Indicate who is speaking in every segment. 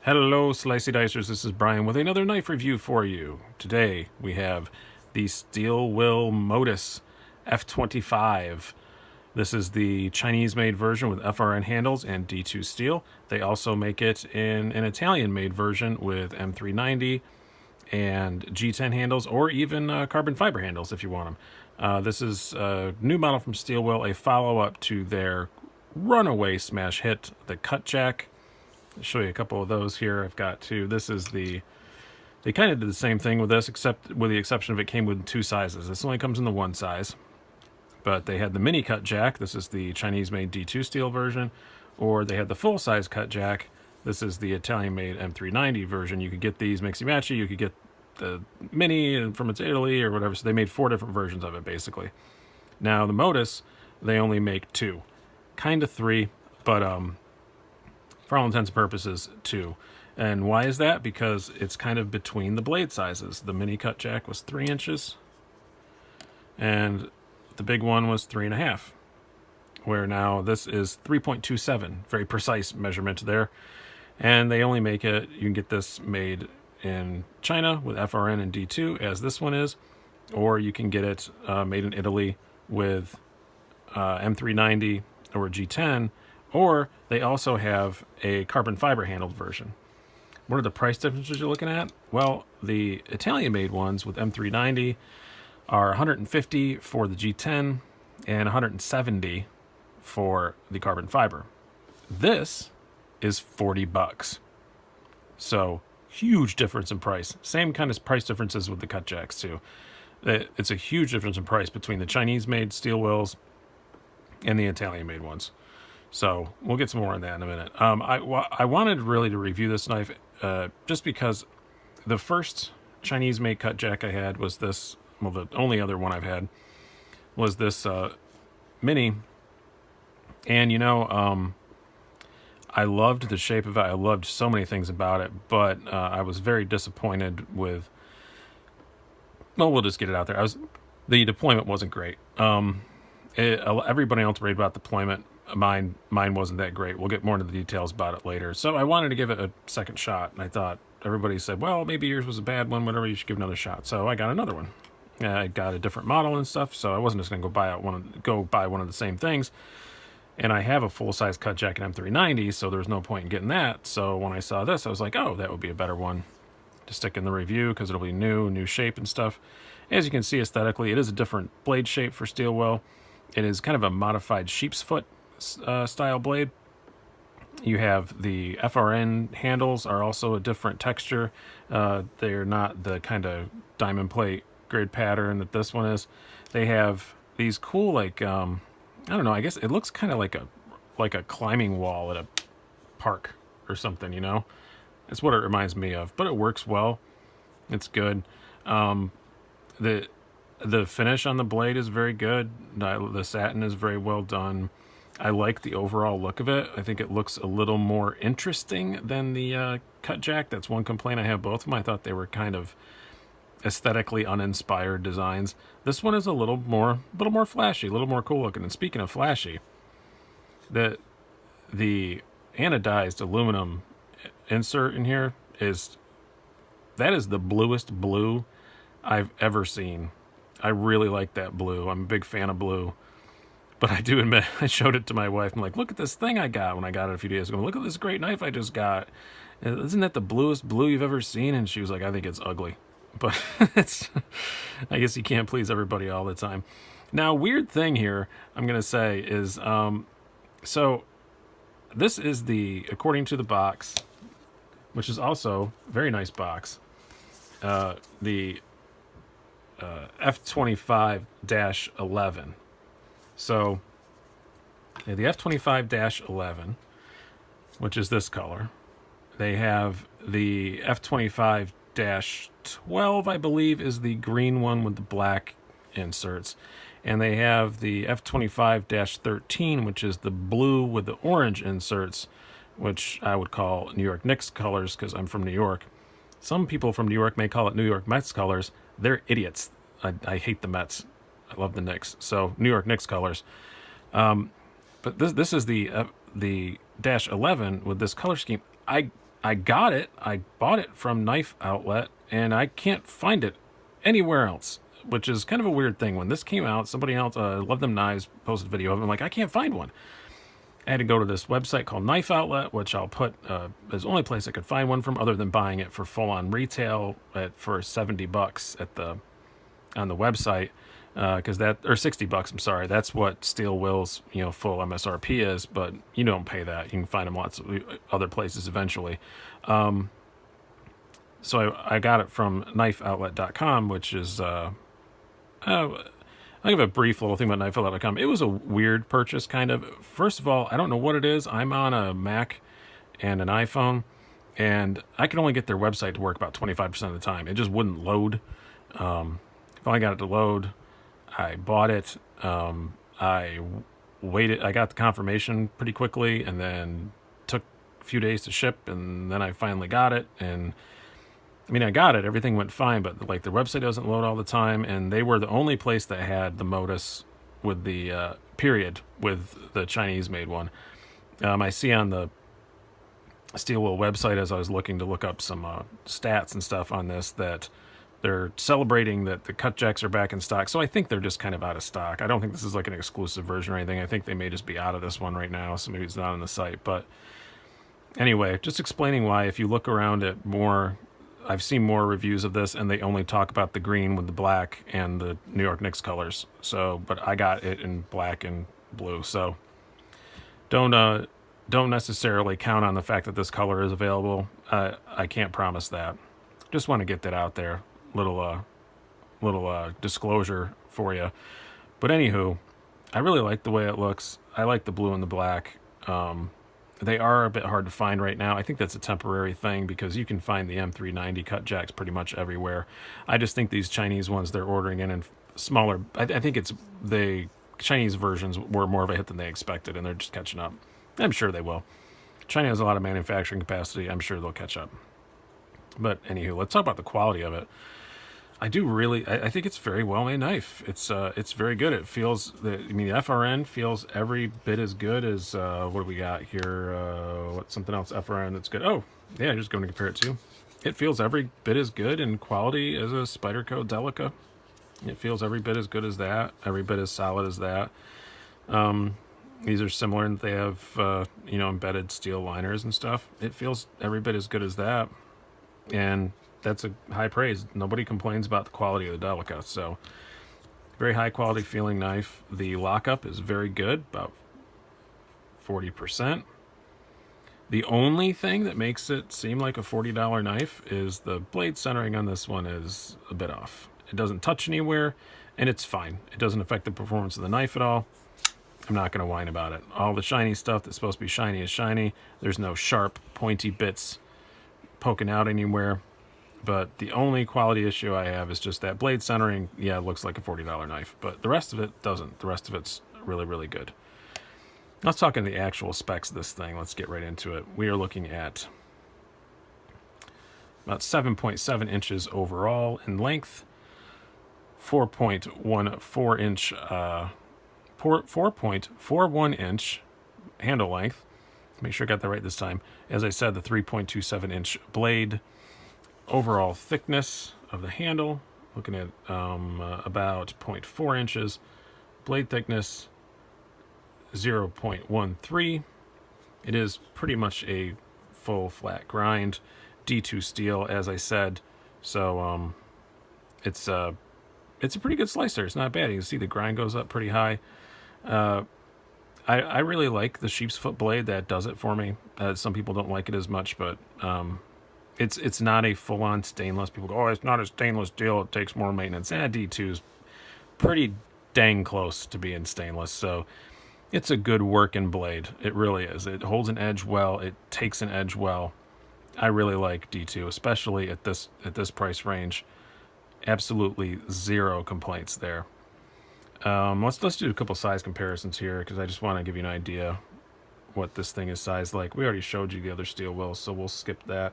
Speaker 1: Hello, Slicey Dicers. This is Bryan with another knife review for you. Today we have the Steel Will Modus F25. This is the Chinese-made version with FRN handles and D2 steel. They also make it in an Italian-made version with M390 and G10 handles, or even carbon fiber handles if you want them. This is a new model from Steel Will, a follow-up to their runaway smash hit, the Cutjack. I'll show you a couple of those here. I've got two. This is they kind of did the same thing with this, except with the exception of it came with two sizes. This only comes in the one size. But they had the Mini-Cutjack. This is the Chinese-made D2 steel version. Or they had the full-size Cutjack. This is the Italian-made M390 version. You could get these mixy-matchy. You could get the Mini from Italy or whatever. So they made 4 different versions of it, basically. Now, the Modus, they only make 2. Kind of 3, but for all intents and purposes, 2. And why is that? Because it's kind of between the blade sizes. The Mini-Cutjack was 3 inches, and the big one was 3.5. Where now this is 3.27. Very precise measurement there. And they only make it, you can get this made in China with FRN and D2, as this one is, or you can get it made in Italy with M390 or G10, or they also have a carbon fiber handled version. What are the price differences you're looking at? Well, the Italian-made ones with M390 are $150 for the G10 and $170 for the carbon fiber. This is $40. So huge difference in price. Same kind of price differences with the Cutjacks too. It's a huge difference in price between the Chinese-made Steel Wills and the Italian-made ones. So we'll get some more on that in a minute. I wanted really to review this knife just because the first Chinese-made Cutjack I had was this. Well, the only other one I've had was this Mini. And, you know, I loved the shape of it. I loved so many things about it. But I was very disappointed with... Well, we'll just get it out there. The deployment wasn't great. Everybody else raved about deployment. Mine wasn't that great. We'll get more into the details about it later. So I wanted to give it a second shot. And I thought, everybody said, well, maybe yours was a bad one. Whatever, you should give another shot. So I got another one. I got a different model and stuff, so I wasn't just going to go buy one of the same things. And I have a full-size Cutjack and M390, so there's no point in getting that. So when I saw this, I was like, oh, that would be a better one to stick in the review because it'll be new shape and stuff. As you can see aesthetically, it is a different blade shape for Steel Will. It is kind of a modified sheep's foot style blade. You have the FRN handles are also a different texture. They're not the kind of diamond plate grid pattern that this one is. They have these cool, like I don't know, I guess it looks kind of like a climbing wall at a park or something, you know. That's what it reminds me of, but it works well. It's good. The finish on the blade is very good. The satin is very well done. I like the overall look of it. I think it looks a little more interesting than the Cutjack. That's one complaint I have both of them. I thought they were kind of aesthetically uninspired designs. This one is a little more flashy, a little more cool looking. And speaking of flashy, the anodized aluminum insert in here is the bluest blue I've ever seen. I really like that blue. I'm a big fan of blue. But I do admit, I showed it to my wife. I'm like, look at this thing I got when I got it a few days ago. Look at this great knife I just got. Isn't that the bluest blue you've ever seen? And she was like, I think it's ugly. But I guess you can't please everybody all the time. Now, weird thing here, I'm going to say, is, so this is according to the box, which is also a very nice box, the F25-11. So the F25-11, which is this color. They have the F25-12, I believe, is the green one with the black inserts. And they have the F25-13, which is the blue with the orange inserts, which I would call New York Knicks colors because I'm from New York. Some people from New York may call it New York Mets colors. They're idiots. I hate the Mets. I love the Knicks. So New York Knicks colors. But this is the dash 11 with this color scheme. I I got it. I bought it from Knife Outlet, and I can't find it anywhere else, which is kind of a weird thing. When this came out, somebody else, Love Them Knives, posted a video of it. I'm like, I can't find one. I had to go to this website called Knife Outlet, which I'll put as the only place I could find one from, other than buying it for full-on retail for $70 on the website, because that, or $60. I'm sorry, that's what Steel Will's full MSRP is, but you don't pay that. You can find them lots of other places eventually. So I got it from knifeoutlet.com, which is I'll give a brief little thing about knifeoutlet.com. It was a weird purchase, kind of. First of all, I don't know what it is. I'm on a Mac and an iPhone, and I can only get their website to work about 25% of the time. It just wouldn't load. Finally got it to load. I bought it. I waited. I got the confirmation pretty quickly, and then took a few days to ship, and then I finally got it. And I mean, I got it. Everything went fine, but like their website doesn't load all the time, and they were the only place that had the Modus with the period with the Chinese made one. I see on the Steel Will website, as I was looking to look up some stats and stuff on this, that they're celebrating that the Cutjacks are back in stock. So I think they're just kind of out of stock. I don't think this is like an exclusive version or anything. I think they may just be out of this one right now, so maybe it's not on the site. But anyway, just explaining why, if you look around at more, I've seen more reviews of this, and they only talk about the green with the black and the New York Knicks colors. So, but I got it in black and blue. So don't necessarily count on the fact that this color is available. I can't promise that. Just want to get that out there. Little disclosure for you. But anywho, I really like the way it looks. I like the blue and the black. They are a bit hard to find right now. I think that's a temporary thing, because you can find the M390 Cutjacks pretty much everywhere. I just think these Chinese ones they're ordering in smaller. I think it's the Chinese versions were more of a hit than they expected, and they're just catching up. I'm sure they will. China has a lot of manufacturing capacity. I'm sure they'll catch up. But anywho, let's talk about the quality of it. I think it's a very well-made knife. It's very good. It feels, the FRN feels every bit as good as, what do we got here? What's something else FRN that's good? Oh, yeah, just going to compare it to. It feels every bit as good in quality as a Spyderco Delica. It feels every bit as good as that, every bit as solid as that. These are similar, and they have, embedded steel liners and stuff. It feels every bit as good as that. And that's a high praise. Nobody complains about the quality of the Delica. So very high quality feeling knife. The lockup is very good, about 40%. The only thing that makes it seem like a $40 knife is the blade centering on this one is a bit off. It doesn't touch anywhere, and it's fine. It doesn't affect the performance of the knife at all. I'm not going to whine about it. All the shiny stuff that's supposed to be shiny is shiny. There's no sharp, pointy bits poking out anywhere. But the only quality issue I have is just that blade centering. Yeah, it looks like a $40 knife, but the rest of it doesn't. The rest of it's really, really good. Let's talk in the actual specs of this thing. Let's get right into it. We are looking at about 7.7 inches overall in length, 4.14 inch, 4.41 inch handle length. Make sure I got that right this time. As I said, the 3.27 inch blade. Overall thickness of the handle, looking at about 0.4 inches. Blade thickness 0.13. It is pretty much a full flat grind, D2 steel, as I said. So it's a pretty good slicer. It's not bad. You can see the grind goes up pretty high. I really like the sheep's foot blade. That does it for me. Some people don't like it as much, but it's not a full-on stainless. People go, oh, it's not a stainless steel. It takes more maintenance. D2 is pretty dang close to being stainless. So it's a good working blade. It really is. It holds an edge well. It takes an edge well. I really like D2, especially at this price range. Absolutely zero complaints there. Let's do a couple size comparisons here, because I just want to give you an idea what this thing is sized like. We already showed you the other Steel Wills, so we'll skip that.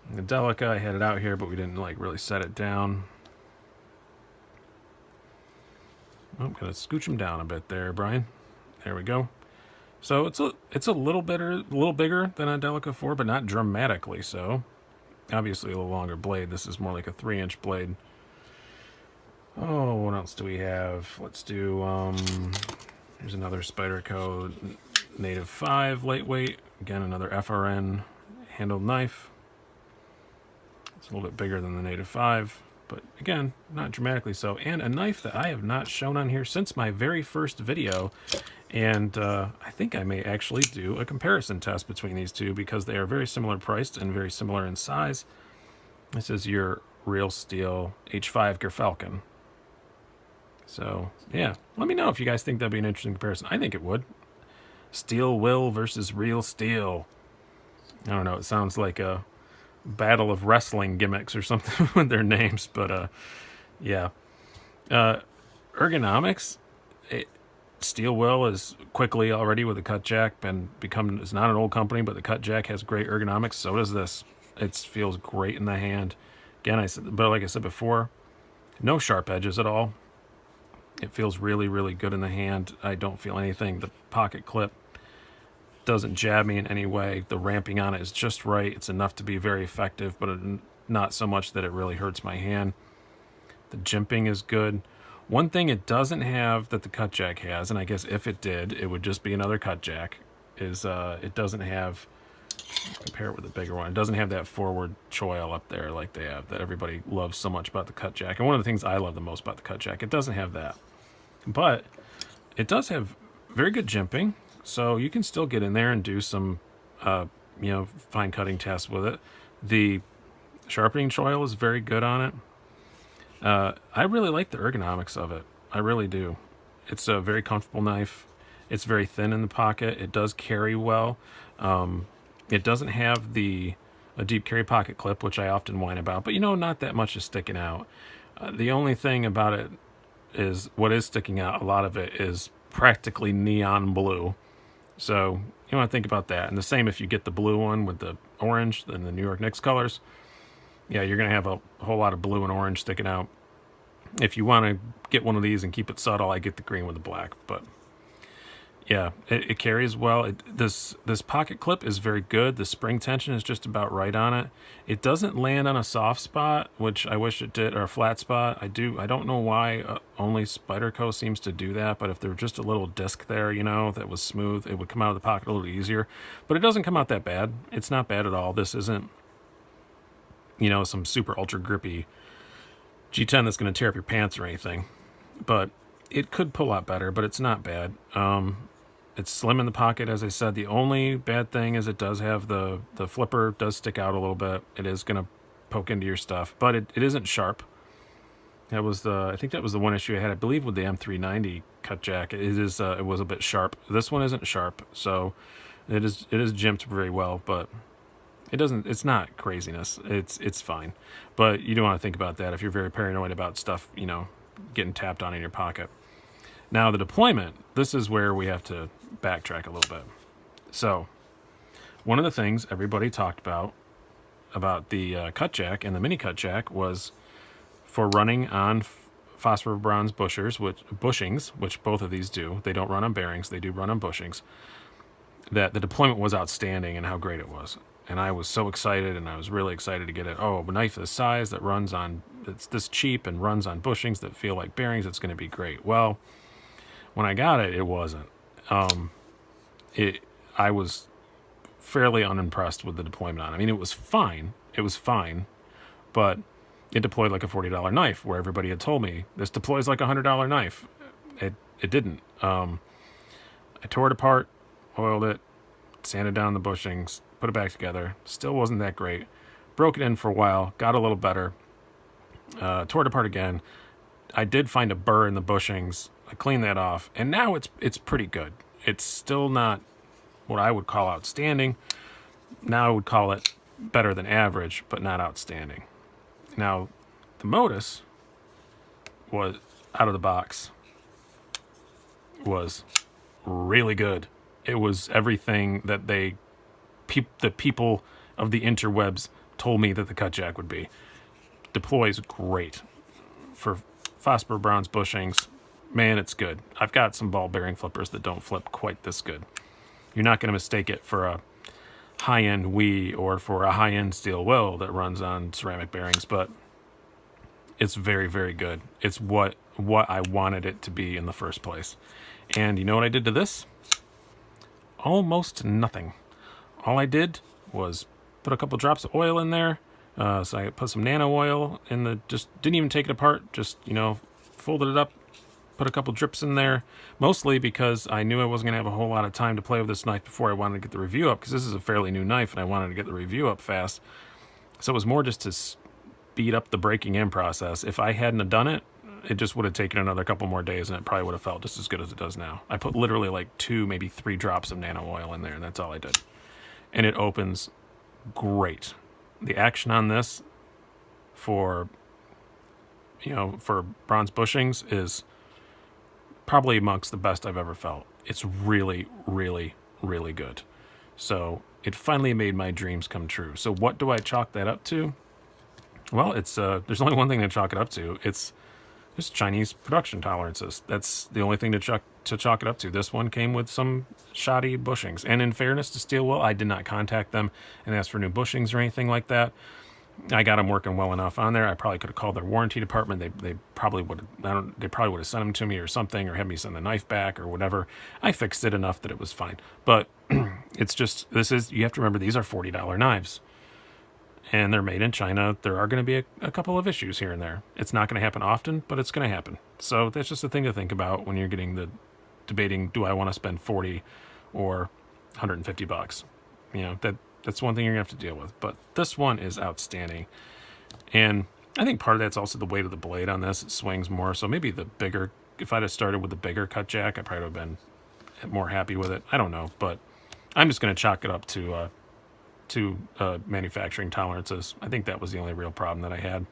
Speaker 1: The Delica, I had it out here, but we didn't really set it down. I'm gonna scooch them down a bit there, Brian. There we go. So it's a little bigger than a Delica 4, but not dramatically so. Obviously a little longer blade. This is more like a 3-inch blade. Oh, what else do we have? Let's do, here's another Spyderco Native 5 lightweight. Again, another FRN handled knife. It's a little bit bigger than the Native 5, but again, not dramatically so. And a knife that I have not shown on here since my very first video. And I think I may actually do a comparison test between these two because they are very similar priced and very similar in size. This is your Real Steel H5 Gerfalcon. So, yeah, let me know if you guys think that'd be an interesting comparison. I think it would. Steel Will versus Real Steel. I don't know, it sounds like a battle of wrestling gimmicks or something with their names, but yeah. Ergonomics, Steel Will is quickly already with the Cutjack it's not an old company, but the Cutjack has great ergonomics. So does this. It feels great in the hand. Again, but like I said before, no sharp edges at all. It feels really, really good in the hand. I don't feel anything. The pocket clip doesn't jab me in any way. The ramping on it is just right. It's enough to be very effective, but not so much that it really hurts my hand. The jimping is good. One thing it doesn't have that the Cutjack has, and I guess if it did, it would just be another Cutjack, is it doesn't have, compare it with the bigger one, it doesn't have that forward choil up there like they have, that everybody loves so much about the Cutjack. And one of the things I love the most about the Cutjack, it doesn't have that. But it does have very good jimping, so you can still get in there and do some, fine cutting tests with it. The sharpening choil is very good on it. I really like the ergonomics of it. I really do. It's a very comfortable knife. It's very thin in the pocket. It does carry well. It doesn't have a deep carry pocket clip, which I often whine about, but not that much is sticking out. The only thing about it is what is sticking out. A lot of it is practically neon blue. So you want to think about that. And the same if you get the blue one with the orange and the New York Knicks colors. Yeah, you're going to have a whole lot of blue and orange sticking out. If you want to get one of these and keep it subtle, I get the green with the black. But yeah, it carries well. This pocket clip is very good. The spring tension is just about right on it. It doesn't land on a soft spot, which I wish it did, or a flat spot. I don't know why only Spyderco seems to do that, but if there were just a little disc there, that was smooth, it would come out of the pocket a little easier. But it doesn't come out that bad. It's not bad at all. This isn't some super ultra grippy G10 that's going to tear up your pants or anything, but it could pull out better, but it's not bad. It's slim in the pocket, as I said. The only bad thing is it does have the flipper does stick out a little bit. It is going to poke into your stuff, but it isn't sharp. That was I think that was the one issue I had, I believe, with the M390 Cutjack. It was a bit sharp. This one isn't sharp, so it is jimped very well, but it's not craziness. It's fine. But you do want to think about that if you're very paranoid about stuff, getting tapped on in your pocket. Now the deployment, this is where we have to backtrack a little bit. So one of the things everybody talked about the Cutjack and the Mini-Cutjack was for running on phosphor bronze bushings, which both of these do. They don't run on bearings, they do run on bushings. That the deployment was outstanding and how great it was. And I was so excited, and I was really excited to get it. Oh, a knife this size that runs on, it's this cheap and runs on bushings that feel like bearings, it's going to be great. Well, when I got it, it wasn't. I was fairly unimpressed with the deployment on it. I mean, it was fine, but it deployed like a $40 knife, where everybody had told me, this deploys like a $100 knife. It didn't. I tore it apart, oiled it, sanded down the bushings, put it back together. Still wasn't that great. Broke it in for a while, got a little better. Tore it apart again. I did find a burr in the bushings. I cleaned that off, and now it's pretty good. It's still not what I would call outstanding. Now I would call it better than average, but not outstanding. Now, the Modus was out of the box was really good. It was everything that the people of the interwebs told me that the Cutjack would be. Deploys great. For phosphor bronze bushings, man, it's good. I've got some ball bearing flippers that don't flip quite this good. You're not going to mistake it for a high-end Wii or for a high-end Steel Will that runs on ceramic bearings, but it's very, very good. It's what I wanted it to be in the first place. And you know what I did to this? Almost nothing. All I did was put a couple drops of oil in there. So I put some nano oil in the, just didn't even take it apart, just, folded it up, put a couple drips in there, mostly because I knew I wasn't going to have a whole lot of time to play with this knife before I wanted to get the review up, because this is a fairly new knife and I wanted to get the review up fast. So it was more just to speed up the breaking in process. If I hadn't have done it, it just would have taken another couple more days and it probably would have felt just as good as it does now. I put literally like 2, maybe 3 drops of nano oil in there, and that's all I did. And it opens great. The action on this for bronze bushings is probably amongst the best I've ever felt. It's really, really, really good. So it finally made my dreams come true. So what do I chalk that up to? Well, it's there's only one thing to chalk it up to. It's just Chinese production tolerances. That's the only thing to chalk it up to. This one came with some shoddy bushings. And in fairness to Steel Will, I did not contact them and ask for new bushings or anything like that. I got them working well enough on there. I probably could have called their warranty department. They probably would have sent them to me or something, or had me send the knife back or whatever. I fixed it enough that it was fine. But it's just, you have to remember, these are $40 knives. And they're made in China. There are going to be a couple of issues here and there. It's not going to happen often, but it's going to happen. So that's just a thing to think about when you're debating, do I want to spend 40 or 150 bucks? That's one thing you're going to have to deal with. But this one is outstanding. And I think part of that's also the weight of the blade on this. It swings more. So maybe if I'd have started with the bigger Cutjack, I probably would have been more happy with it. I don't know. But I'm just going to chalk it up to manufacturing tolerances. I think that was the only real problem that I had.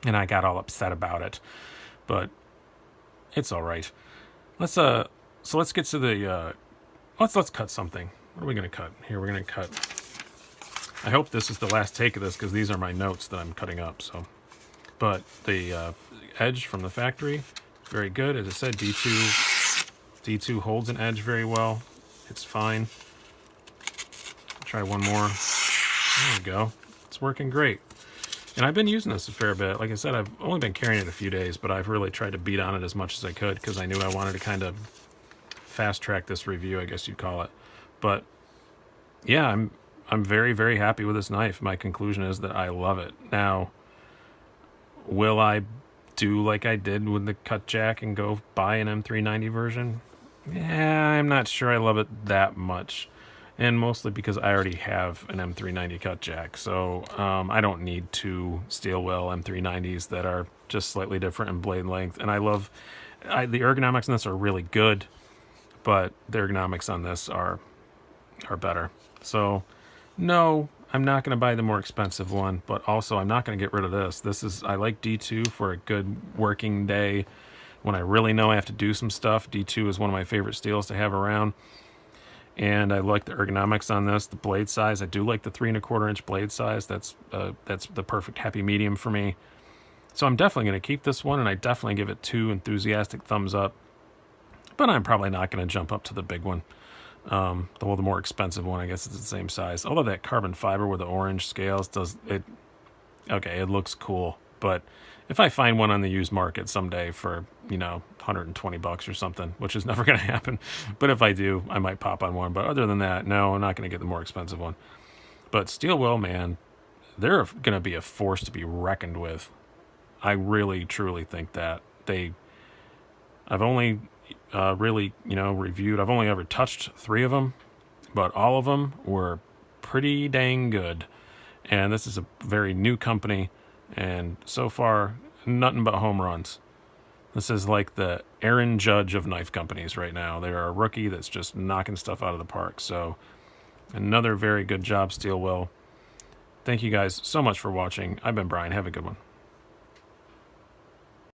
Speaker 1: And I got all upset about it. But it's all right. Let's get to the let's cut something. What are we going to cut? Here, we're going to cut. I hope this is the last take of this, because these are my notes that I'm cutting up. But the edge from the factory, very good. As I said, D2 holds an edge very well. It's fine. Try one more. There we go. It's working great. And I've been using this a fair bit. Like I said, I've only been carrying it a few days, but I've really tried to beat on it as much as I could, because I knew I wanted to kind of fast track this review, I guess you'd call it. But yeah, I'm very, very happy with this knife. My conclusion is that I love it. Now, will I do like I did with the Cutjack and go buy an M390 version? Yeah, I'm not sure I love it that much. And mostly because I already have an M390 Cutjack. So I don't need 2 Steel Will M390s that are just slightly different in blade length. And the ergonomics on this are really good, but the ergonomics on this are better. So no, I'm not going to buy the more expensive one, but also I'm not going to get rid of this. I like D2 for a good working day when I really know I have to do some stuff. D2 is one of my favorite steels to have around. And I like the ergonomics on this, the blade size. I do like the 3 1/4 inch blade size. That's the perfect happy medium for me. So I'm definitely going to keep this one, and I definitely give it 2 enthusiastic thumbs up. But I'm probably not going to jump up to the big one. The more expensive one, I guess it's the same size. Although that carbon fiber with the orange scales it looks cool. But if I find one on the used market someday for, $120 or something, which is never going to happen. But if I do, I might pop on one. But other than that, no, I'm not going to get the more expensive one. But Steel Will, man, they're going to be a force to be reckoned with. I really, truly think that. I've only reviewed, I've only ever touched 3 of them, but all of them were pretty dang good. And this is a very new company, and so far, nothing but home runs. This is like the Aaron Judge of knife companies right now. They're a rookie that's just knocking stuff out of the park. So another very good job, Steel Will. Thank you guys so much for watching. I've been Bryan. Have a good one.